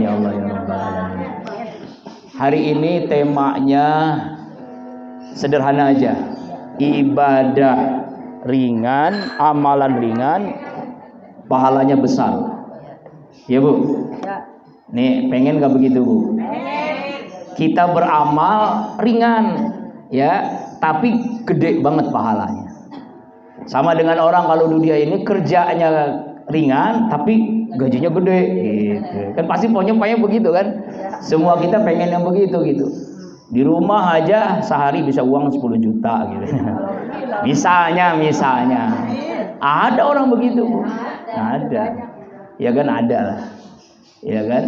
ya Allah ya Rabbal Alamin. Hari ini temanya sederhana aja. Ibadah ringan, amalan ringan, pahalanya besar. Ya Bu? Nih, pengen gak begitu Bu? Kita beramal ringan, ya, tapi gede banget pahalanya. Sama dengan orang kalau dunia ini kerjanya ringan, tapi gajinya gede, gitu. Kan pasti pengen begitu kan? Semua kita pengen yang begitu gitu. Di rumah aja sehari bisa uang 10 juta gitu. Misalnya ada orang begitu Bu. Ada. Ya kan ada lah. Ya kan?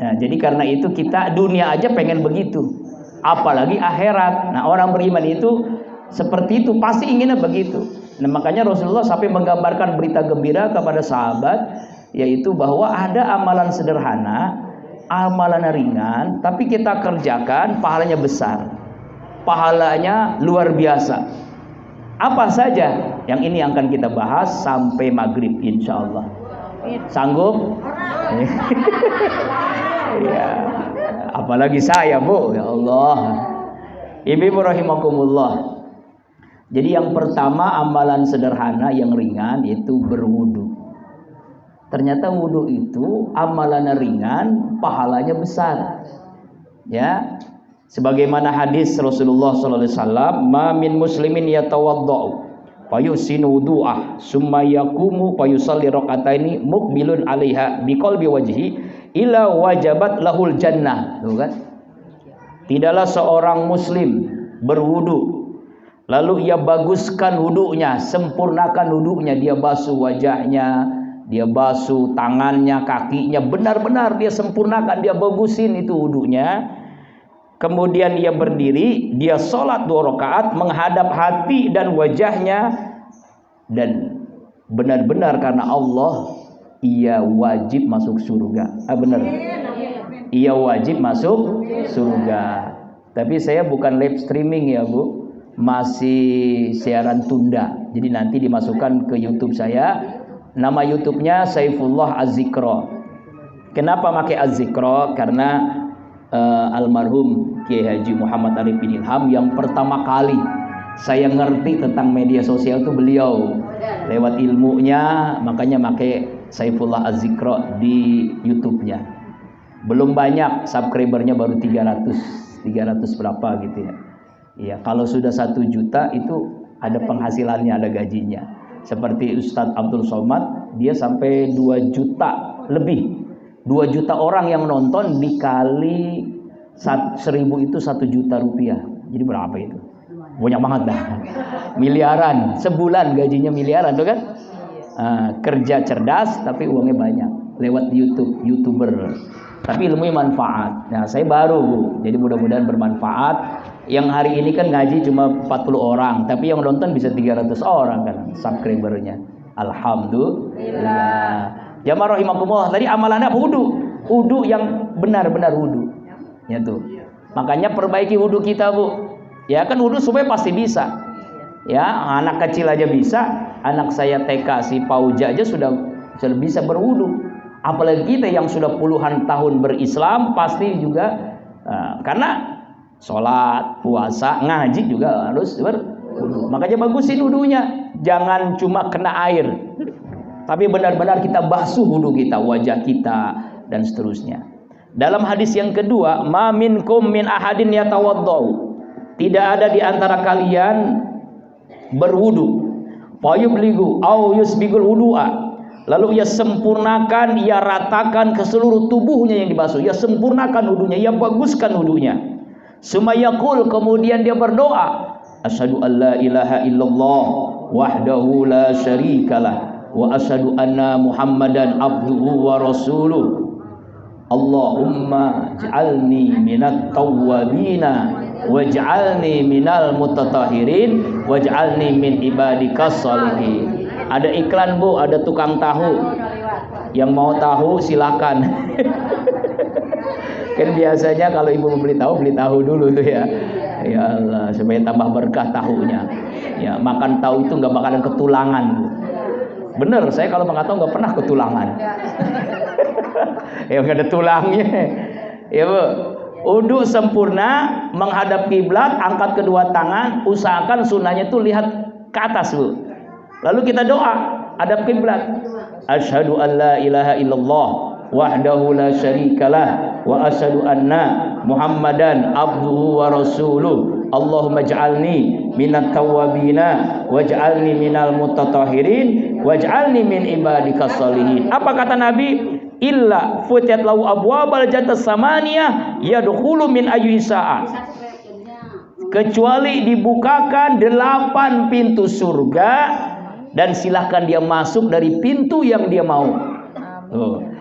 Nah, jadi karena itu kita dunia aja pengen begitu. Apalagi akhirat. Nah, orang beriman itu seperti itu, pasti inginnya begitu. Nah, makanya Rasulullah sampai menggambarkan berita gembira kepada sahabat, yaitu bahwa ada amalan sederhana, amalan ringan, tapi kita kerjakan pahalanya besar. Pahalanya luar biasa. Apa saja? Yang ini akan kita bahas sampai maghrib insyaallah. Sanggup? Ya, apalagi saya Bu, ya Allah. Ibu rahimakumullah. Jadi yang pertama amalan sederhana yang ringan yaitu berwudu. Ternyata wudu itu amalan ringan, pahalanya besar. Ya. Sebagaimana hadis Rasulullah sallallahu alaihi wasallam, "Ma min muslimin yatawaddau fayusinu wudu'ah summa yaqumu fayusalli raka'ataini muqbilun 'alaiha biqalbi wajhi illa wajabat lahul jannah." Tuh kan? Tidaklah seorang muslim berwudu lalu ia baguskan wudunya, sempurnakan wudunya, dia basuh wajahnya, dia basuh tangannya, kakinya, benar-benar dia sempurnakan, dia bagusin itu wudunya. Kemudian dia berdiri, dia sholat 2 rakaat menghadap hati dan wajahnya, dan benar-benar karena Allah ia wajib masuk surga. Benar. Ia wajib masuk surga. Tapi saya bukan live streaming ya Bu, masih siaran tunda. Jadi nanti dimasukkan ke YouTube saya. Nama YouTube-nya Saifullah Az-Zikra. Kenapa pakai Az-Zikra? Karena almarhum Kiai Haji Muhammad Arifin Ilham yang pertama kali saya ngerti tentang media sosial itu beliau lewat ilmunya, makanya pakai Saifullah Az-Zikra di YouTube-nya. Belum banyak subscribernya, baru 300 berapa gitu ya. Iya, kalau sudah 1 juta itu ada penghasilannya, ada gajinya. Seperti Ustadz Abdul Somad, dia sampai 2 juta lebih. 2 juta orang yang nonton dikali 1000 itu 1 juta rupiah. Jadi berapa itu? Banyak banget dah. Miliaran. Sebulan gajinya miliaran tuh kan? Kerja cerdas tapi uangnya banyak. Lewat YouTube, YouTuber. Tapi ilmunya manfaat. Nah, saya baru Bu. Jadi mudah-mudahan bermanfaat. Yang hari ini kan ngaji cuma 40 orang, tapi yang nonton bisa 300 orang kan subscribernya. Alhamdulillah. Jamaah rahimakumullah, tadi amalannya wudu. Wudu yang benar-benar wudu. Ya tuh. Makanya perbaiki wudu kita, Bu. Ya kan wudu supaya pasti bisa. Ya, anak kecil aja bisa. Anak saya TK si Pauja aja sudah bisa berwudu. Apalagi kita yang sudah puluhan tahun berislam pasti juga karena sholat, puasa, ngaji juga harus berwudu. Makanya bagusin wudunya. Jangan cuma kena air, tapi benar-benar kita basuh wudu kita, wajah kita, dan seterusnya. Dalam hadis yang kedua, ma minkum min ahadin yatawaddau, tidak ada di antara kalian berwudu, fayubligu au yusbigul wudu'a, lalu ia sempurnakan, ia ratakan ke seluruh tubuhnya yang dibasuh, ia sempurnakan wudunya, ia baguskan wudunya. Sumayaqul, kemudian dia berdoa, asyhadu alla ilaha illallah wahdahu la syarikalah wa asyhadu anna Muhammadan abduhu wa rasuluh. Allahumma ij'alni minat tawwabina waj'alni minal mutatahhirin waj'alni min ibadikas sholihin. Ada iklan Bu, ada tukang tahu. Yang mau tahu silakan. Kan biasanya kalau ibu beli tahu dulu tuh ya. Ya Allah, supaya tambah berkah tahunya. Ya, makan tahu itu nggak bakalan ketulangan. Bener, saya kalau makan tahu nggak pernah ketulangan. Ya nggak ada tulangnya. Ya Bu. Wudu sempurna, menghadap kiblat, angkat kedua tangan, usahakan sunnahnya tuh lihat ke atas Bu. Lalu kita doa, hadap kiblat. Asyhadu an la ilaha illallah wahdahu la syarikalah wa asyhadu anna Muhammadan abduhu wa rasuluh. Allahumma ij'alni minat tawwabina waj'alni minal mutatahhirin waj'alni min ibadikas sholihin. Apa kata Nabi? Illa futiyat lahu abwabal jannah samaniyah yadkhulu min ayyi sa'ah. Kecuali dibukakan 8 pintu surga dan silahkan dia masuk dari pintu yang dia mau.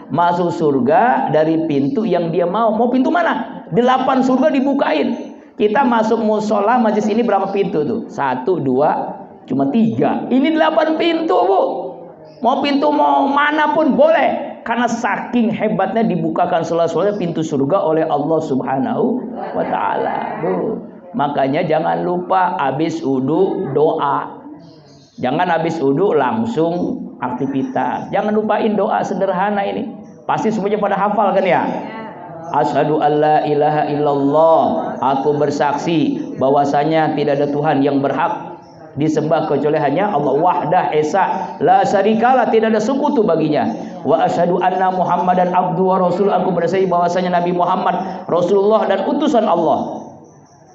Masuk surga dari pintu yang dia mau. Mau pintu mana? 8 surga dibukain. Kita masuk musola majelis ini berapa pintu tuh? 1, 2, cuma 3. Ini 8 pintu Bu. Mau pintu mau mana pun boleh. Karena saking hebatnya dibukakan sela-sela pintu surga oleh Allah Subhanahu wa ta'ala. Makanya jangan lupa habis wudu doa. Jangan habis wudu langsung aktivitas. Jangan lupain doa sederhana ini. Pasti semuanya pada hafal kan ya? Asyhadu alla ilaha illallah. Aku bersaksi bahwasanya tidak ada Tuhan yang berhak disembah kecuali hanya Allah wahdah esa la syarikalah, tidak ada sekutu baginya. Wa asyhadu anna Muhammadan abdu wa rasul. Aku bersaksi bahwasanya Nabi Muhammad Rasulullah dan utusan Allah.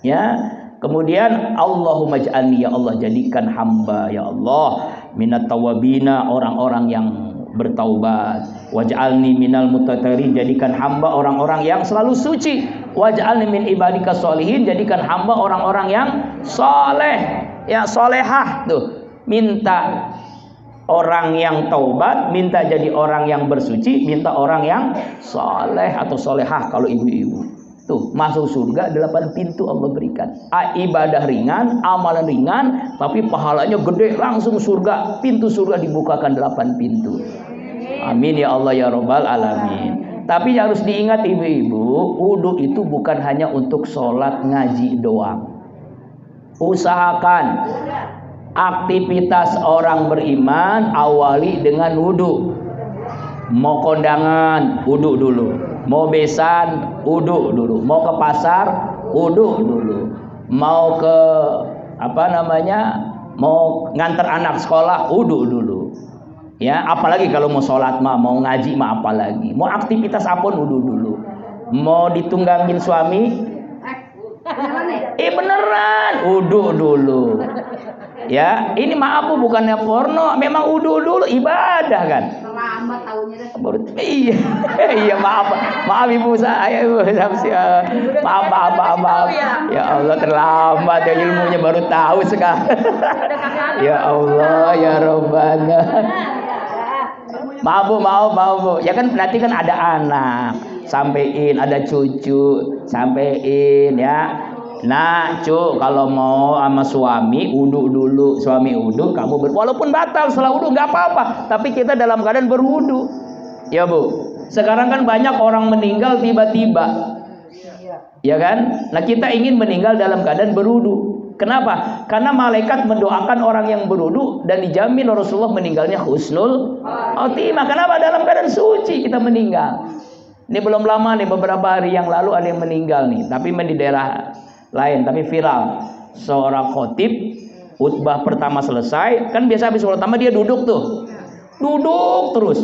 Ya. Kemudian Allahumma ij'alni, ya Allah jadikan hamba ya Allah minat tawabina, orang-orang yang bertaubat. Waj'alni minal mutatahhirin, jadikan hamba orang-orang yang selalu suci. Waj'alni min ibadikas sholihin, jadikan hamba orang-orang yang soleh. Ya solehah tuh, minta orang yang taubat, minta jadi orang yang bersuci, minta orang yang soleh atau solehah kalau ibu-ibu. Tuh masuk surga 8 pintu Allah berikan. Ibadah ringan, amalan ringan, tapi pahalanya gede, langsung surga. Pintu surga dibukakan 8 pintu. Amin ya Allah ya Rabbal alamin. Tapi harus diingat ibu-ibu, wudu itu bukan hanya untuk sholat ngaji doang. Usahakan aktivitas orang beriman awali dengan wudu. Mau kondangan, wudu dulu. Mau besan, wudu dulu. Mau ke pasar, wudu dulu. Mau ke mau nganter anak sekolah, wudu dulu. Ya, apalagi kalau mau sholat mah, mau ngaji mah apalagi. Mau aktivitas apapun wudu dulu. Mau ditunggangin suami, beneran wudu dulu. Ya, ini maaf Bu, bukannya porno, memang wudu dulu ibadah kan. Iya maaf ibu saya ibu. Maaf. Ya Allah terlambat ya, ilmunya baru tahu sekarang. Ya Allah ya Rabbana. Maaf Bu. Ya kan nanti kan ada anak, sampein, ada cucu, sampein ya. Nah, kalau mau sama suami wudu dulu, suami wudu, kamu walaupun batal setelah wudu nggak apa-apa, tapi kita dalam keadaan berwudu. Ya Bu. Sekarang kan banyak orang meninggal tiba-tiba. Ya kan? Nah, kita ingin meninggal dalam keadaan berwudu. Kenapa? Karena malaikat mendoakan orang yang berwudu dan dijamin Rasulullah meninggalnya husnul khotimah. Kenapa? Dalam keadaan suci kita meninggal. Ini belum lama nih, beberapa hari yang lalu ada yang meninggal nih, tapi di daerah lain, tapi viral. Seorang khotib khutbah pertama selesai, kan biasa habis khutbah pertama dia duduk tuh. Duduk terus.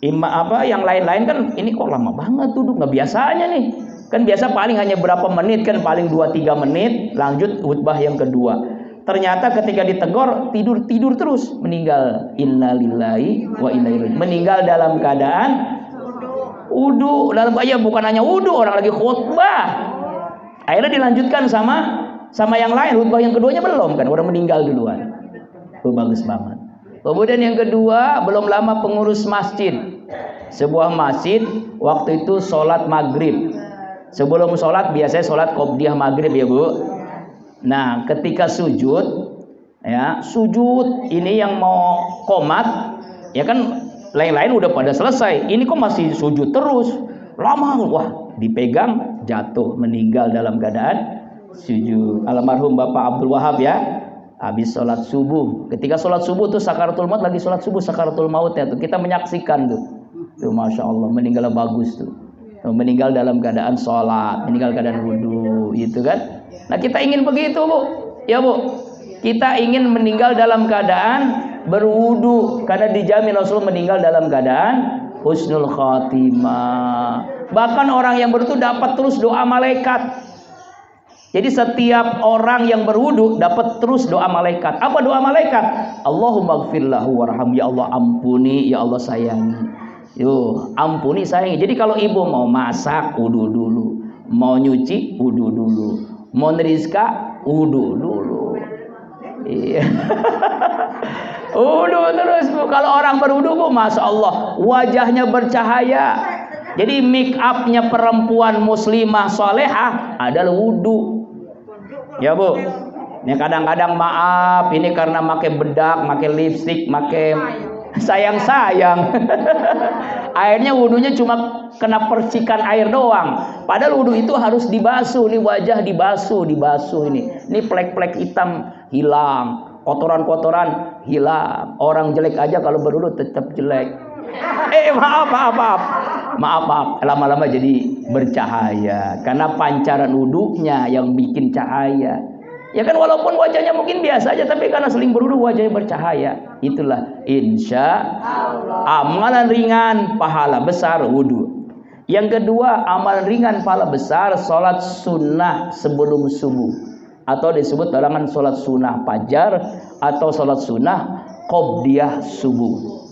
Yang lain-lain kan ini kok lama banget duduk, nggak biasanya nih. Kan biasa paling hanya berapa menit, kan paling 2-3 menit lanjut khutbah yang kedua. Ternyata ketika ditegur tidur terus, meninggal. Innalillahi wa inna ilaihi raji'un. Meninggal dalam keadaan wudu. Dalam bukan hanya wudu, orang lagi khutbah. Akhirnya dilanjutkan sama yang lain. Khutbah yang keduanya belum kan, orang meninggal duluan. Bagus banget. Kemudian yang kedua, belum lama pengurus masjid, sebuah masjid, waktu itu sholat maghrib. Sebelum sholat biasanya sholat qobliyah maghrib ya Bu. Nah ketika sujud ini yang mau qomat, ya kan lain-lain udah pada selesai, ini kok masih sujud terus lama. Wah, dipegang, jatuh, meninggal dalam keadaan sujud. Almarhum Bapak Abdul Wahab ya, habis sholat subuh. Ketika sholat subuh tuh sakaratul maut, lagi sholat subuh sakaratul maut ya tuh, kita menyaksikan tuh. Tuh Masya Allah, meninggal bagus tuh. Meninggal dalam keadaan sholat, meninggal keadaan wudhu, gitu kan? Nah kita ingin begitu Bu, ya Bu. Kita ingin meninggal dalam keadaan berwudhu, karena dijamin Rasul meninggal dalam keadaan husnul khatimah. Bahkan orang yang berwudhu dapat terus doa malaikat. Jadi setiap orang yang berwudhu dapat terus doa malaikat. Apa doa malaikat? Allahumma gfirlahu warham, ya Allah ampuni, ya Allah sayangi. Yo, ampuni sayangi. Jadi kalau ibu mau masak, wudhu dulu. Mau nyuci, wudhu dulu. Mau neriska, wudhu dulu. Iya. Wudhu terus Bu. Kalau orang berwudhu Bu, Masya Allah, wajahnya bercahaya. Jadi make upnya perempuan muslimah solehah adalah wudhu. Ya Bu. Ini kadang-kadang maaf, ini karena pakai bedak, pakai lipstik, pakai sayang-sayang. Airnya wudhunya cuma kena percikan air doang. Padahal wudhu itu harus dibasuh. Ini wajah dibasuh ini. Ini plek-plek hitam hilang, kotoran-kotoran hilang. Orang jelek aja kalau berwudhu tetap jelek. Maaf. Lama-lama jadi bercahaya karena pancaran wudhunya yang bikin cahaya. Ya kan, walaupun wajahnya mungkin biasa aja, tapi karena sering berwudhu wajahnya bercahaya. Itulah insya Allah amalan ringan pahala besar wudhu. Yang kedua, amalan ringan pahala besar sholat sunnah sebelum subuh, atau disebut kalangan sholat sunnah fajar atau sholat sunnah qobliyah subuh.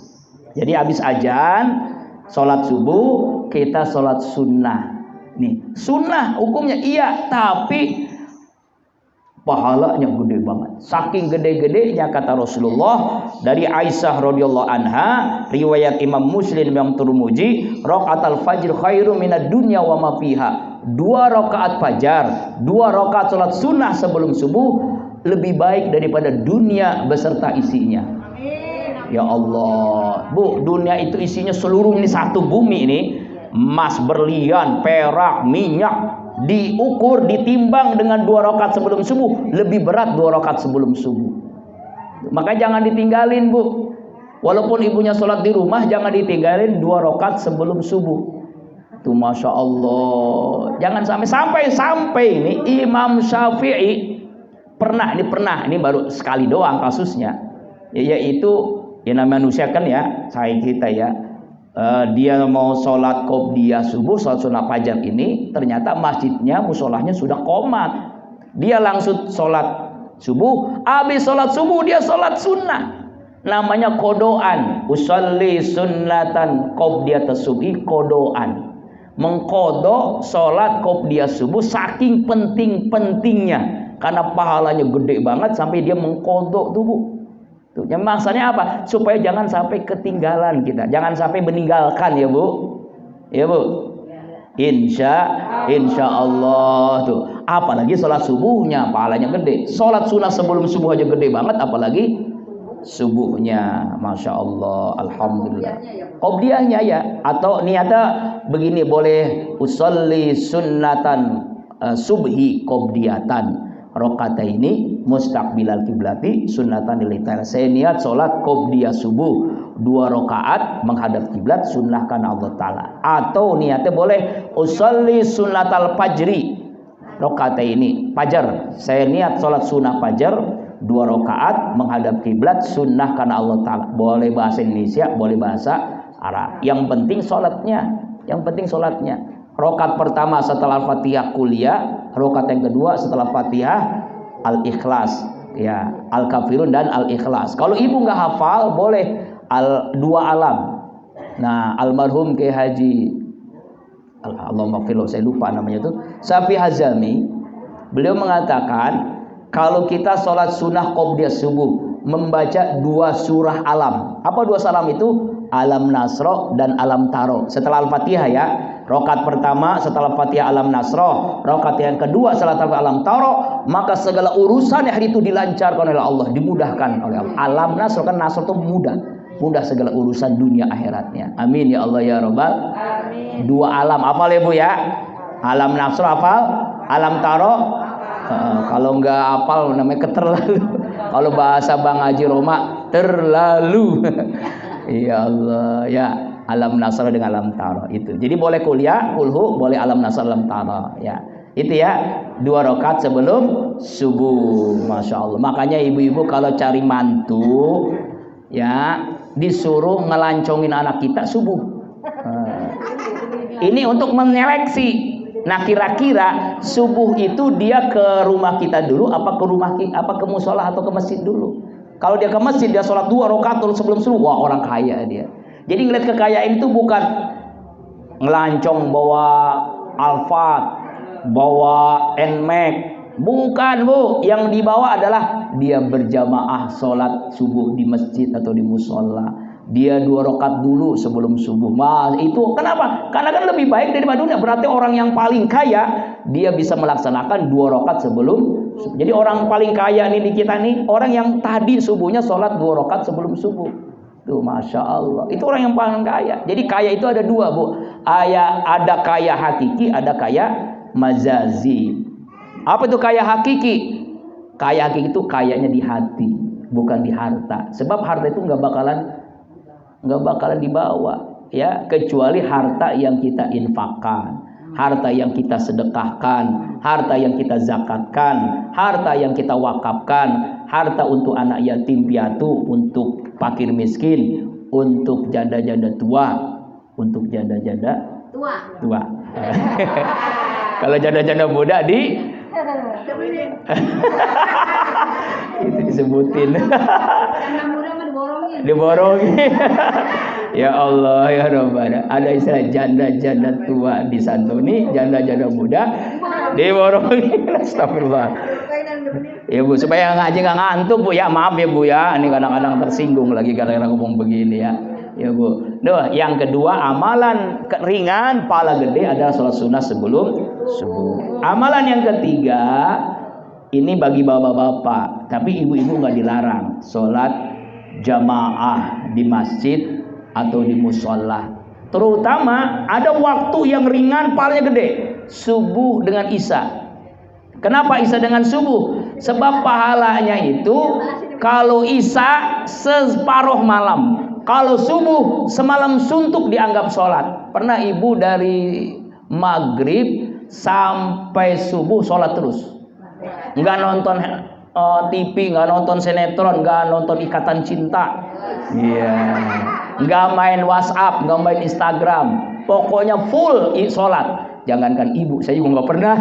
Jadi habis azan sholat subuh kita sholat sunnah. Nih sunnah hukumnya iya, tapi pahalanya gede banget. Saking gede-gedenya kata Rasulullah dari Aisyah radhiyallahu anha, riwayat Imam Muslim yang Tirmidzi, raqatul fajr khairum minad dunya wa ma fiha. 2 rakaat fajar, 2 rakaat salat sunnah sebelum subuh lebih baik daripada dunia beserta isinya. Ya Allah, Bu, dunia itu isinya seluruh ini satu bumi ini, emas, berlian, perak, minyak, diukur, ditimbang dengan 2 rakaat sebelum subuh, lebih berat 2 rakaat sebelum subuh. Maka jangan ditinggalin Bu. Walaupun ibunya sholat di rumah, jangan ditinggalin 2 rakaat sebelum subuh. Tuh Masya Allah. Jangan sampai ini Imam Syafi'i pernah, ini baru sekali doang kasusnya, yaitu ya namanya manusia kan ya, kita ya. Dia mau sholat qobliyah subuh, sholat sunnah fajar ini, ternyata masjidnya, musolahnya sudah qomat. Dia langsung sholat subuh, habis sholat subuh dia sholat sunnah. Namanya kodoan. Usolli sunnatan qobliyah subhi, kodoan. Mengkodok sholat qobliyah subuh saking pentingnya, karena pahalanya gede banget sampai dia mengkodok tuh Bu. Tuh, yang maksudnya apa? Supaya jangan sampai ketinggalan kita, jangan sampai meninggalkan ya Bu, ya Bu. Insya Allah tuh. Apalagi sholat subuhnya pahalanya gede. Sholat sunnah sebelum subuh aja gede banget, apalagi subuhnya. Masya Allah, alhamdulillah. Qobliyahnya ya, atau niatnya begini, boleh usolli sunnatan subhi qobliyatan. Rakaataini mustaqbilal kiblati sunnatan lilaitar. Saya niat sholat qobliyah subuh 2 rakaat menghadap kiblat, sunnah karena Allah Ta'ala. Atau niatnya boleh usolli sunnatal fajri rakaataini fajar. Saya niat sholat sunnah fajar 2 rakaat menghadap kiblat, sunnah karena Allah Ta'ala. Boleh bahasa Indonesia, boleh bahasa Arab. Yang penting sholatnya. Rakaat pertama setelah Fatihah kuliah, rakaat yang kedua setelah Fatihah Al-Ikhlas, ya, Al-Kafirun dan Al-Ikhlas. Kalau ibu nggak hafal, boleh 2 alam. Nah, almarhum Kiai Haji Allahumma firlahu, saya lupa namanya itu, Syafi'i Hazami, beliau mengatakan kalau kita sholat sunnah qobliyah subuh membaca 2 surah alam. Apa 2 salam itu? Alam Nasro dan Alam Taro. Setelah Al-Fatihah ya. Rakaat pertama setelah Fatihah Alam Nasro, rakaat yang kedua setelah Alam Taro, maka segala urusan hari itu dilancarkan oleh Allah, dimudahkan oleh Allah. Alam Nasro kan, Nasro itu mudah segala urusan dunia akhiratnya. Amin ya Allah ya Rabbal. Amin. 2 alam hafal ya Bu ya. Alam Nasro hafal, Alam Taro kalau nggak hafal namanya keterlalu. Kalau bahasa Bang Haji Roma terlalu. Ya Allah ya. Alam nasr dengan alam tara itu. Jadi boleh kuliah, kulhu, boleh alam nasr, alam tara ya. Itu ya, 2 rakaat sebelum subuh. Masya Allah. Makanya ibu-ibu kalau cari mantu ya, disuruh ngelancongin anak kita subuh. Ini untuk menyeleksi. Nah, kira-kira subuh itu dia ke rumah kita dulu apa ke musola atau ke masjid dulu? Kalau dia ke masjid, dia sholat 2 rakaat dulu sebelum subuh. Wah, orang kaya dia. Jadi ngeliat kekayaan itu bukan ngelancong bawa Alphard, bawa Nmax, bukan Bu. Yang dibawa adalah dia berjamaah sholat subuh di masjid atau di musola. Dia 2 rakaat dulu sebelum subuh. Mas, itu kenapa? Karena kan lebih baik daripada dunia. Berarti orang yang paling kaya dia bisa melaksanakan 2 rakaat sebelum subuh. Jadi orang paling kaya nih di kita nih, orang yang tadi subuhnya sholat 2 rakaat sebelum subuh. Tuh, Masya Allah. Itu orang yang paling kaya. Jadi kaya itu ada 2 Bu. Ada kaya hakiki, ada kaya majazi. Apa itu kaya hakiki? Kaya hakiki itu kayanya di hati, bukan di harta. Sebab harta itu nggak bakalan dibawa ya, kecuali harta yang kita infakkan, harta yang kita sedekahkan, harta yang kita zakatkan, harta yang kita wakafkan, harta untuk anak yatim piatu, untuk fakir miskin, untuk janda-janda tua, untuk janda-janda tua. Kalau janda-janda muda itu disebutin. Janda muda mah diborongin. Ya Allah ya Rabbana. Ada istilah janda-janda tua disantuni, janda-janda muda diborongin. Astagfirullah. Ya Bu, supaya ngaji nggak ngantuk Bu ya, maaf ya Bu ya. Ini kadang-kadang tersinggung lagi kadang-kadang ngomong begini ya. Ya Bu. Duh, yang kedua amalan ringan pahala gede adalah sholat sunnah sebelum subuh. Amalan yang ketiga ini bagi bapak-bapak, tapi ibu-ibu nggak dilarang sholat jamaah di masjid atau di musola. Terutama ada waktu yang ringan pahalanya gede, subuh dengan isya. Kenapa isya dengan subuh? Sebab pahalanya itu kalau isya separuh malam, kalau subuh semalam suntuk dianggap sholat. Pernah ibu dari maghrib sampai subuh sholat terus, nggak nonton TV, nggak nonton sinetron, nggak nonton Ikatan Cinta, nggak main WhatsApp, nggak main Instagram, pokoknya full sholat. Jangankan ibu, saya juga nggak pernah.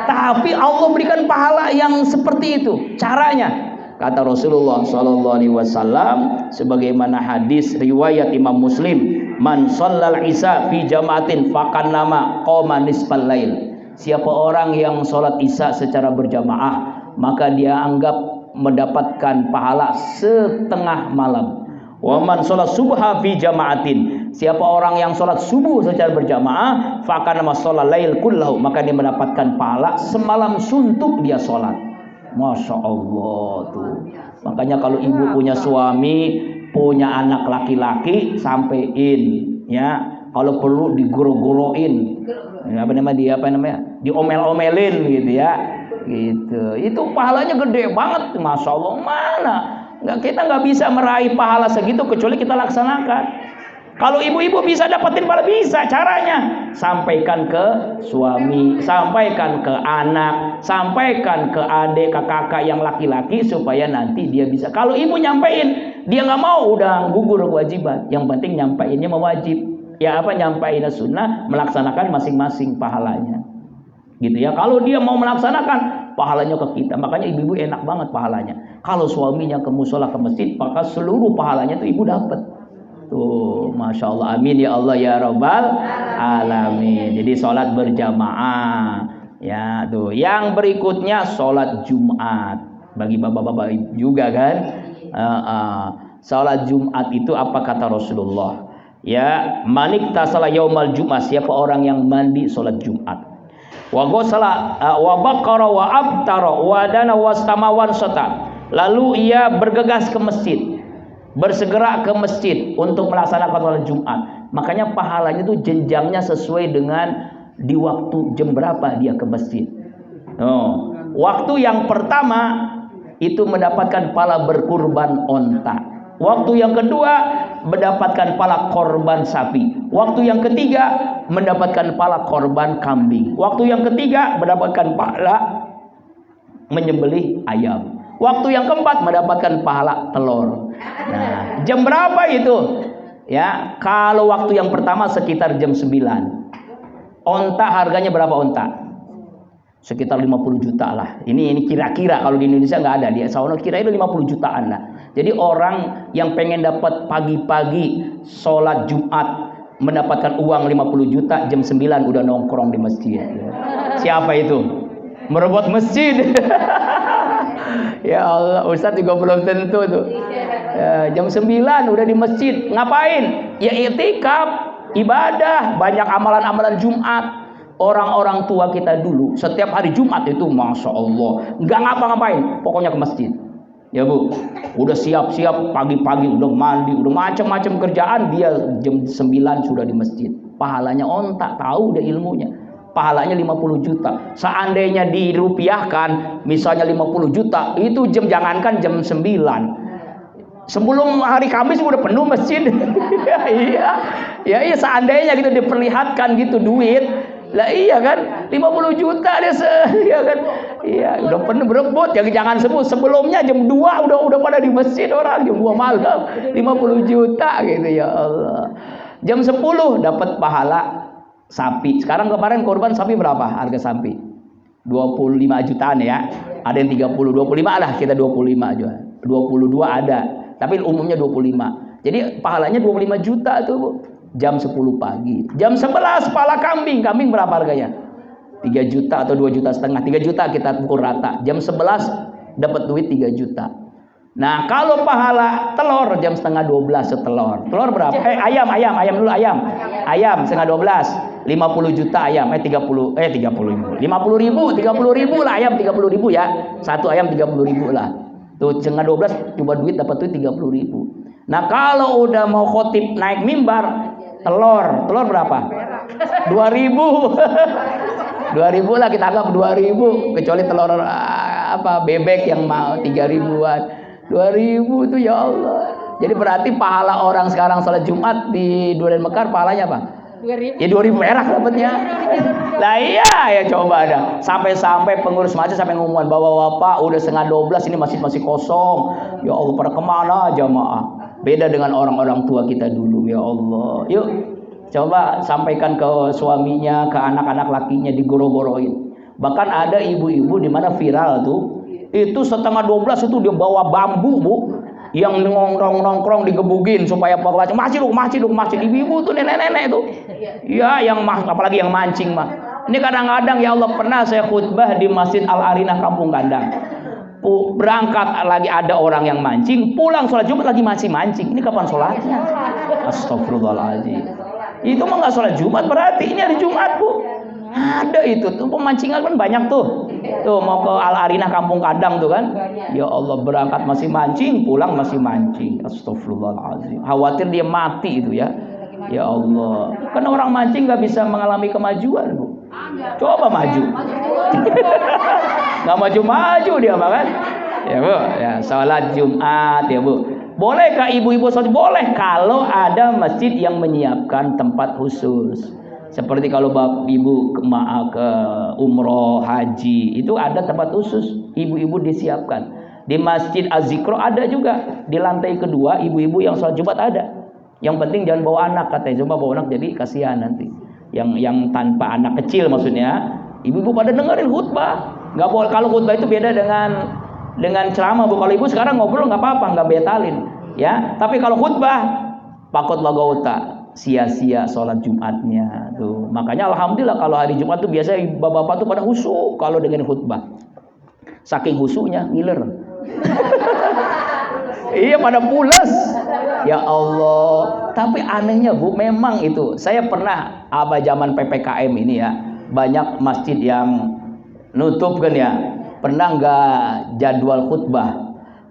Tapi Allah berikan pahala yang seperti itu. Caranya, kata Rasulullah SAW, sebagaimana hadis riwayat Imam Muslim, man shallal isya fi jamaatin faqannama qoma nisfal lail. Siapa orang yang sholat isya secara berjamaah, maka dia anggap mendapatkan pahala setengah malam. Wa man sholat subha fi jamaatin. Siapa orang yang sholat subuh secara berjamaah, faqannama shallal lail kullahu, maka dia mendapatkan pahala semalam suntuk dia sholat. Masya Allah tuh. Makanya kalau ibu punya suami, punya anak laki-laki, sampein ya. Kalau perlu digoro-goroin, apa namanya, diomel-omelin gitu ya. Gitu. Itu pahalanya gede banget, Masya Allah. Mana? Kita nggak bisa meraih pahala segitu kecuali kita laksanakan. Kalau ibu-ibu bisa dapetin pahala, bisa. Caranya sampaikan ke suami, sampaikan ke anak, sampaikan ke adik, ke kakak yang laki-laki, supaya nanti dia bisa. Kalau ibu nyampein, dia nggak mau, udah gugur kewajiban. Yang penting nyampeinnya mewajib. Ya apa, nyampeinnya sunnah, melaksanakan masing-masing pahalanya. Gitu ya. Kalau dia mau melaksanakan, pahalanya ke kita. Makanya ibu-ibu enak banget pahalanya. Kalau suaminya ke musola, ke masjid, maka seluruh pahalanya tuh ibu dapat. Tuh, Masya Allah, amin ya Allah ya Rabbal Alamin. Jadi sholat berjamaah ya tuh. Yang berikutnya sholat Jumat, bagi bapak-bapak juga kan. Sholat Jumat itu apa kata Rasulullah ya, manik tasala yaumal Jumat, siapa orang yang mandi sholat Jumat, wa ghusala wa baqara wa abtara wa dana wastamawan sota, lalu ia bergegas ke masjid, bersegera ke masjid untuk melaksanakan sholat Jumat. Makanya pahalanya itu jenjangnya sesuai dengan di waktu jam berapa dia ke masjid. Waktu yang pertama itu mendapatkan pahala berkurban onta. Waktu yang kedua mendapatkan pahala korban sapi. Waktu yang ketiga mendapatkan pahala korban kambing. Waktu yang ketiga mendapatkan pahala menyembelih ayam. Waktu yang keempat mendapatkan pahala telur. Nah, jam berapa itu? Ya, kalau waktu yang pertama sekitar jam 9. Onta harganya berapa onta? Sekitar 50 juta lah. Ini kira-kira, kalau di Indonesia nggak ada. Di Sawono kira itu 50 jutaan lah. Jadi orang yang pengen dapat pagi-pagi sholat Jumat mendapatkan uang 50 juta, jam 9 udah nongkrong di masjid. Siapa itu? Merebut masjid. Ya Allah, Ustadz juga belum tentu tuh. Ya, jam 9 udah di masjid. Ngapain? Ya i'tikaf, ibadah, banyak amalan-amalan Jumat. Orang-orang tua kita dulu setiap hari Jumat itu Masya Allah nggak ngapa-ngapain, pokoknya ke masjid. Ya Bu, udah siap-siap pagi-pagi, udah mandi, udah macam-macam kerjaan, dia jam 9 sudah di masjid. Pahalanya ontak, tahu udah ilmunya. Pahalanya 50 juta. Seandainya dirupiahkan, misalnya 50 juta, itu jangankan jam 9. Sebelum hari Kamis udah penuh masjid. Iya, seandainya gitu diperlihatkan gitu duit. Lah iya kan, 50 juta deh ya kan. Iya, udah penuh berebut. Jangan sebut sebelumnya jam 2 udah pada di masjid orang jam 2 malam. 50 juta gitu ya Allah. Jam 10 dapat pahala sapi. Sekarang kemarin korban sapi berapa harga sapi? 25 jutaan ya. Ada yang 30, 25 lah, kita 25 aja. 22 ada, tapi umumnya 25. Jadi pahalanya 25 juta tuh, Bu. Jam 10 pagi. Jam 11 pahala kambing. Kambing berapa harganya? 3 juta atau 2 juta setengah. 3 juta kita pukul rata. Jam 11 dapat duit 3 juta. Nah, kalau pahala telur jam setengah 12 setelur. Telur berapa? Ayam dulu ayam. Ayam setengah 12. 50 juta ayam. 30 ribu lah ayam, 30 ribu ya. Satu ayam 30 ribu lah. Tuh setengah 12 coba duit dapat duit 30 ribu. Nah, kalau udah mau khotib naik mimbar, telur berapa? 2000. 2000 lah kita anggap 2000, kecuali telur bebek yang mau 3000-an. 2000 itu ya Allah. Jadi berarti pahala orang sekarang salat Jumat di Durian Mekar pahalanya apa? 2000. Ya 2000 perak dapatnya. Lah iya ya coba ada. Sampai pengurus masjid sampai ngumuman, Bapak-bapak udah setengah 12 ini masih kosong. Ya Allah, pada kemana jamaah? Beda dengan orang-orang tua kita dulu ya Allah. Yuk coba sampaikan ke suaminya, ke anak-anak lakinya, digoro-goroin. Bahkan ada ibu-ibu di mana viral tuh, itu setengah 12 itu dia bawa bambu, Bu, yang nongkrong digebugin supaya pokoknya masjid. Ibu-ibu tuh, nenek-nenek itu. Ya, apalagi yang mancing mah. Ini kadang-kadang ya Allah, pernah saya khutbah di Masjid Al-Arinah Kampung Kandang. Berangkat lagi ada orang yang mancing, pulang sholat Jumat lagi masih mancing. Ini kapan sholatnya? Astagfirullahaladzim. Itu mah nggak sholat Jumat, berarti ini hari Jumat, Bu. Ada itu tuh pemancingan kan banyak tuh. Tuh mau ke Al-Arinah Kampung Kandang tuh kan. Ya Allah, berangkat masih mancing, pulang masih mancing. Astagfirullahaladzim. Khawatir dia mati itu ya. Ya Allah. Kan orang mancing nggak bisa mengalami kemajuan, Bu. Coba maju. Nggak maju dia bahkan. Ya Bu, ya salat Jumat ya Bu. Bolehkah ibu-ibu sholat? Boleh kalau ada masjid yang menyiapkan tempat khusus. Seperti kalau bapak ibu ke umroh, haji, itu ada tempat khusus, ibu-ibu disiapkan. Di Masjid Az-Zikro ada juga, di lantai kedua ibu-ibu yang sholat Jumat ada. Yang penting jangan bawa anak, katanya. Coba bawa anak jadi kasihan nanti. Yang tanpa anak kecil maksudnya, ibu-ibu pada dengerin khutbah. Nggak boleh, kalau khutbah itu beda dengan ceramah, Bu. Kalau ibu sekarang ngobrol nggak apa-apa, nggak betalin, ya. Tapi kalau khutbah, pakot lagauta. Sia-sia sholat Jumatnya tuh. Makanya alhamdulillah kalau hari Jumat tuh biasanya bapak-bapak tuh pada khusyuk kalau dengan khutbah. Saking khusyuknya ngiler. Iya pada pules. Ya Allah. Tapi anehnya Bu, memang itu. Saya pernah zaman PPKM ini ya, banyak masjid yang nutup kan ya. Pernah nggak jadwal khutbah.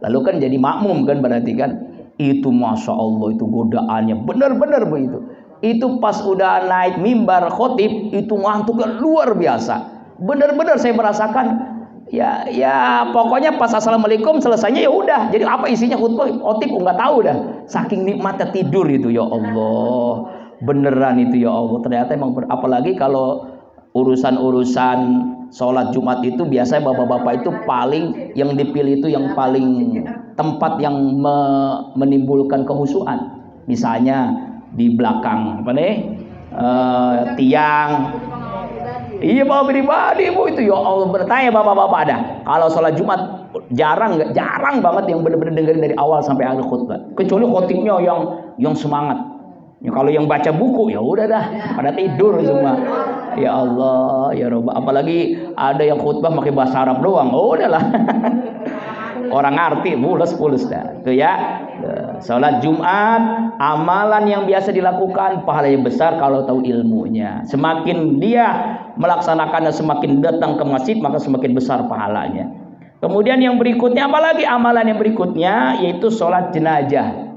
Lalu kan jadi makmum kan berarti kan. Itu Masya Allah, itu godaannya benar-benar begitu. Itu pas udah naik mimbar khotib, itu ngantuknya luar biasa. Benar-benar saya merasakan Ya pokoknya pas assalamualaikum selesainya ya udah. Jadi apa isinya khutbah? Otip nggak tahu dah. Saking nikmatnya tidur itu ya Allah. Beneran itu ya Allah. Ternyata emang apalagi kalau urusan-urusan sholat Jumat itu biasanya bapak-bapak itu paling yang dipilih itu yang paling tempat yang menimbulkan kehusuan. Misalnya di belakang apa nih? Tiang. Iya bawa pribadi bu itu ya Allah, bertanya bapak-bapak ada. Kalau sholat Jumat jarang banget yang benar-benar dengerin dari awal sampai akhir khutbah. Kecuali khotibnya yang semangat. Ya, kalau yang baca buku ya udah dah pada tidur semua. Ya Allah ya Rabb. Apalagi ada yang khutbah pakai bahasa Arab doang. Oh udahlah. Orang ngerti pules dah. Itu ya. Salat Jumat amalan yang biasa dilakukan pahalanya besar kalau tahu ilmunya. Semakin dia melaksanakannya, semakin datang ke masjid maka semakin besar pahalanya. Kemudian yang berikutnya apalagi amalan yang berikutnya yaitu salat jenazah.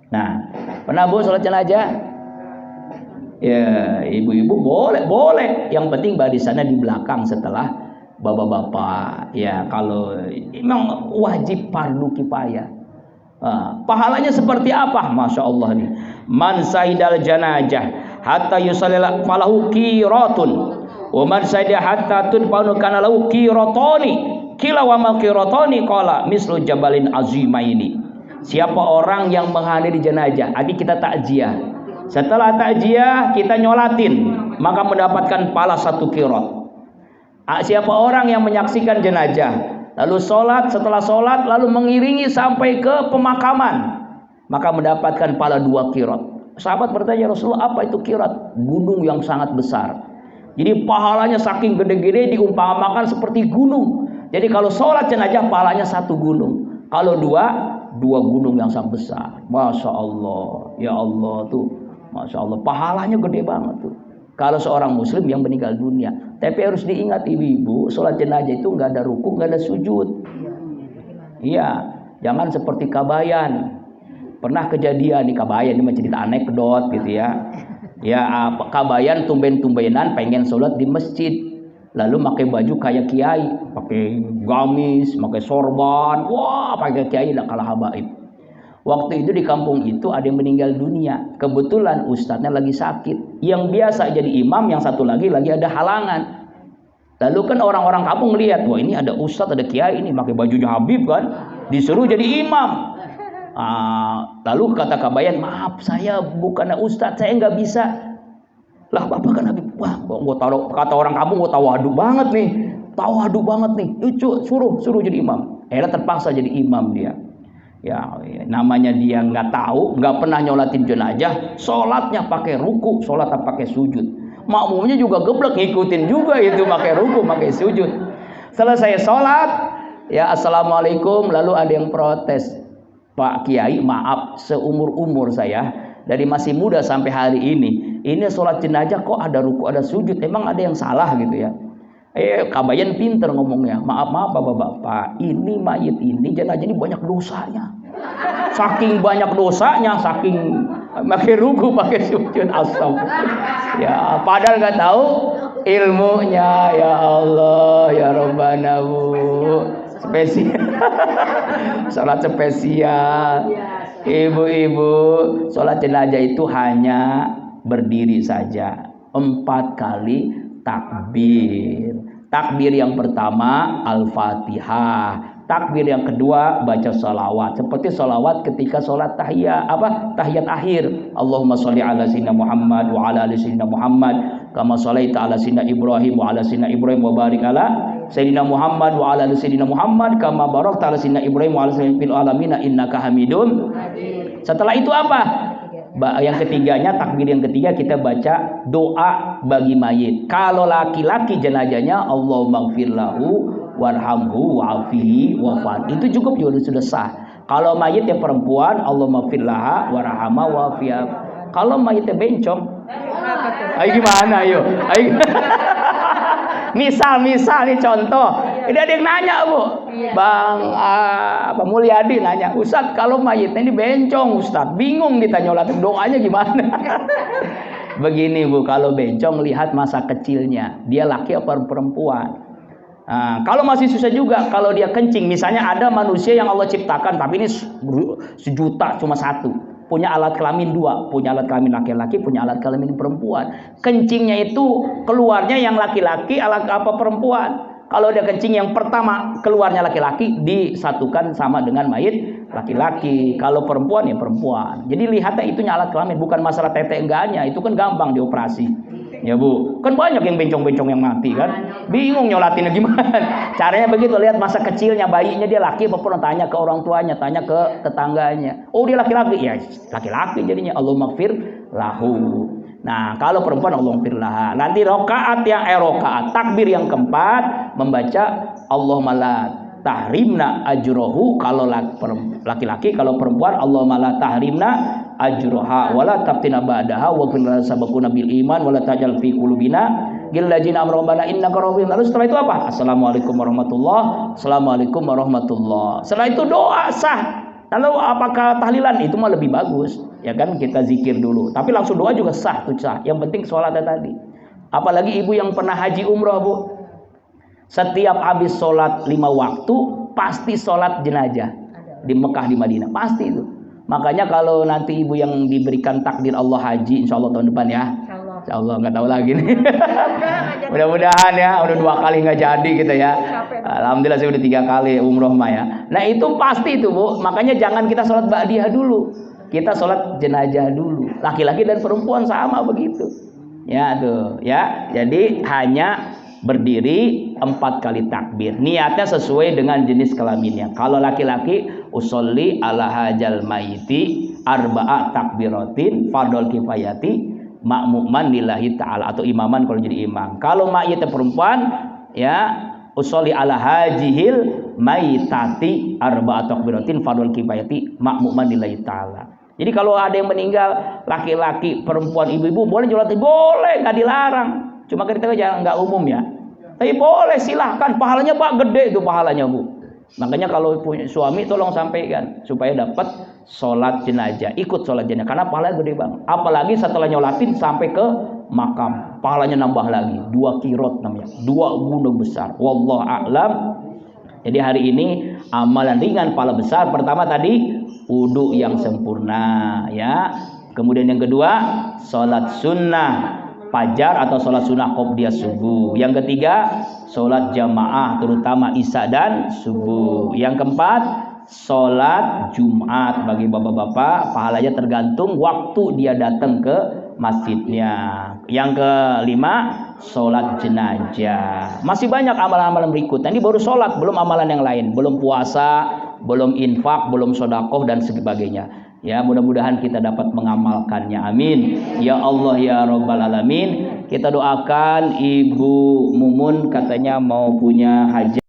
Nah, pernah Bu salat jenazah? Ya, ibu-ibu boleh. Yang penting barisannya di belakang setelah bapak-bapak. Ya, kalau memang wajib fardu kifayah. Pahalanya seperti apa? Masya Allah nih. Man saidal janajah hatta yusallila falahu qiratun. Wa man saida hatta tudfanu kana lahu qiratani. Kila wa ma qiratani qala mislu jabalin azimaini. Siapa orang yang menghadiri jenazah, kita takziah. Setelah takziah kita nyolatin, maka mendapatkan pahala 1 qirat. Siapa orang yang menyaksikan jenazah, lalu sholat, setelah sholat lalu mengiringi sampai ke pemakaman, maka mendapatkan pahala 2 qirat. Sahabat bertanya, Rasulullah apa itu qirat? Gunung yang sangat besar. Jadi pahalanya saking gede-gede diumpamakan seperti gunung. Jadi kalau sholat jenazah pahalanya 1 gunung. Kalau dua gunung yang sangat besar. Masya Allah, ya Allah tuh, Masya Allah pahalanya gede banget tuh. Kalau seorang muslim yang meninggal dunia. Tapi harus diingat ibu-ibu, sholat jenazah itu nggak ada ruku, nggak ada sujud. Iya, jangan seperti Kabayan. Pernah kejadian di Kabayan, ini mencerita anekdot gitu ya. Ya, Kabayan tumben-tumbenan pengen sholat di masjid. Lalu pakai baju kayak kiai, pakai gamis, pakai sorban, wah pakai kiai lah kalah habaib. Waktu itu di kampung itu ada yang meninggal dunia. Kebetulan ustadznya lagi sakit. Yang biasa jadi imam, yang satu lagi ada halangan. Lalu kan orang-orang kampung melihat, wah ini ada ustadz, ada kiai ini pakai bajunya Habib kan, disuruh jadi imam. Lalu kata Kabayan, maaf saya bukan ustadz, saya nggak bisa. Lah bapak kan Habib. Wah, gua taruh, kata orang kampung, gua tawadu banget nih, suruh jadi imam. Akhirnya terpaksa jadi imam dia. Ya, namanya dia nggak tahu, nggak pernah nyolatin jenazah, sholatnya pakai ruku, sholatnya pakai sujud. Makmumnya juga geblek ngikutin juga itu pakai ruku, pakai sujud. Selesai sholat, ya assalamualaikum, lalu ada yang protes, Pak Kiai maaf, seumur saya dari masih muda sampai hari ini sholat jenazah kok ada ruku ada sujud, emang ada yang salah gitu ya? Kabayan pinter ngomongnya, maaf bapak-bapak, ini mayit ini jenazah ini banyak dosanya. Saking banyak dosanya, saking pakai ruku, pakai sujud, asal. Ya, padahal nggak tahu ilmunya. Ya Allah, ya Rabbana bu, spesial, salat spesial. Ibu-ibu, salat jenazah itu hanya berdiri saja, 4 kali takbir. Takbir yang pertama Al-Fatihah. Takbir yang kedua baca salawat. Seperti salawat ketika sholat tahiyat akhir. Allahumma sholli ala sayyidina Muhammad wa ala ali sayyidina Muhammad kama sholaita ala sayyidina Ibrahim wa ala sayyidina Ibrahim wa barik ala sayyidina Muhammad wa ala ali sayyidina Muhammad kama barakta ala sayyidina Ibrahim wa ala sayyidina fil alamin innaka Hamidum. Setelah itu apa? Yang ketiganya, takbir yang ketiga kita baca doa bagi mayit. Kalau laki-laki jenazahnya Allahumma gfir lahu warhamhu wa'afihi wa'fan. Itu cukup juga sudah sah. Kalau mayit yang perempuan Allahumma gfir laha warhamha wa'afiha. Kalau mayitnya bencong, ayo gimana ayo? Misal nih contoh. Ini ada yang nanya bu, Bang Mulyadi nanya, Ustadz kalau mayitnya ini bencong, Ustadz bingung kita nyolatin doanya gimana? Begini bu, kalau bencong lihat masa kecilnya, dia laki apa perempuan. Nah, kalau masih susah juga, kalau dia kencing, misalnya ada manusia yang Allah ciptakan, tapi ini sejuta cuma satu, punya alat kelamin dua, punya alat kelamin laki-laki, punya alat kelamin perempuan. Kencingnya itu keluarnya yang laki-laki, alat apa perempuan. Kalau dia kencing yang pertama keluarnya laki-laki, disatukan sama dengan mayit laki-laki. Kalau perempuan ya perempuan. Jadi lihatnya itu alat kelamin, bukan masalah tete enggaknya, itu kan gampang dioperasi. Ya Bu, kan banyak yang bencong-bencong yang mati kan, bingung nyolatinnya gimana. Caranya begitu, lihat masa kecilnya bayinya dia laki apa perempuan, tanya ke orang tuanya, tanya ke tetangganya. Oh dia laki-laki, ya laki-laki jadinya. Allahumma gfir lahu. Nah kalau perempuan Allahumma gfir laha. Nanti rokaat takbir yang keempat membaca Allahumma la tahrimna ajrohu. Kalau laki-laki, kalau perempuan Allahumma la tahrimna ajroha wala tabtina ba'daha wa kunna sabaquna bil iman wala tajal fi qulubina gillajina amrobana innaka rabbim. Lalu setelah itu apa? Assalamualaikum warahmatullah, assalamualaikum warahmatullah. Setelah itu doa sah. Lalu apakah tahlilan? Itu mah lebih bagus, ya kan, kita zikir dulu. Tapi langsung doa juga sah tuh sah. Yang penting sholatnya tadi. Apalagi ibu yang pernah haji umroh Bu, setiap habis sholat 5 waktu pasti sholat jenazah di Mekah di Madinah, pasti itu. Makanya kalau nanti ibu yang diberikan takdir Allah haji, insya Allah tahun depan ya. Insya Allah nggak tahu lagi nih. Mudah-mudahan ya, udah 2 kali nggak jadi gitu ya. Alhamdulillah saya udah 3 kali umroh mah ya. Nah itu pasti itu Bu. Makanya jangan kita sholat ba'diyah dulu, kita sholat jenazah dulu. Laki-laki dan perempuan sama begitu. Ya tuh ya. Jadi hanya berdiri 4 kali takbir. Niatnya sesuai dengan jenis kelaminnya. Kalau laki-laki usolli ala hajal maiti arba'a takbiratin fardol kifayati ma'muman lillahi ta'ala, atau imaman kalau jadi imam. Kalau mayitnya perempuan ya usolli ala hajihil maitati arba'a takbiratin fardol kifayati ma'muman lillahi ta'ala. Jadi kalau ada yang meninggal laki-laki, perempuan, ibu-ibu boleh nyolatin, boleh, nggak dilarang. Cuma kita jangan nggak umum ya. Tapi boleh, silahkan, pahalanya Pak gede itu pahalanya Bu. Makanya kalau punya suami tolong sampaikan supaya dapat sholat jenazah, ikut sholat jenazah, karena pahalanya gede banget. Apalagi setelah nyolatin sampai ke makam, pahalanya nambah lagi, 2 kirot namanya, 2 gunung besar. Wallahu a'lam. Jadi hari ini amalan ringan pahala besar. Pertama tadi wudu yang sempurna ya. Kemudian yang kedua sholat sunnah fajar atau sholat sunnah qobliyah subuh. Yang ketiga sholat jamaah terutama isya dan subuh. Yang keempat sholat Jumat bagi bapak-bapak, pahalanya tergantung waktu dia datang ke masjidnya. Yang kelima sholat jenazah. Masih banyak amalan-amalan berikutnya. Ini baru sholat, belum amalan yang lain, belum puasa, belum infak, belum sodakoh dan sebagainya. Ya mudah-mudahan kita dapat mengamalkannya. Amin. Ya Allah ya Rabbal Alamin. Kita doakan Ibu Mumun, katanya mau punya hajat.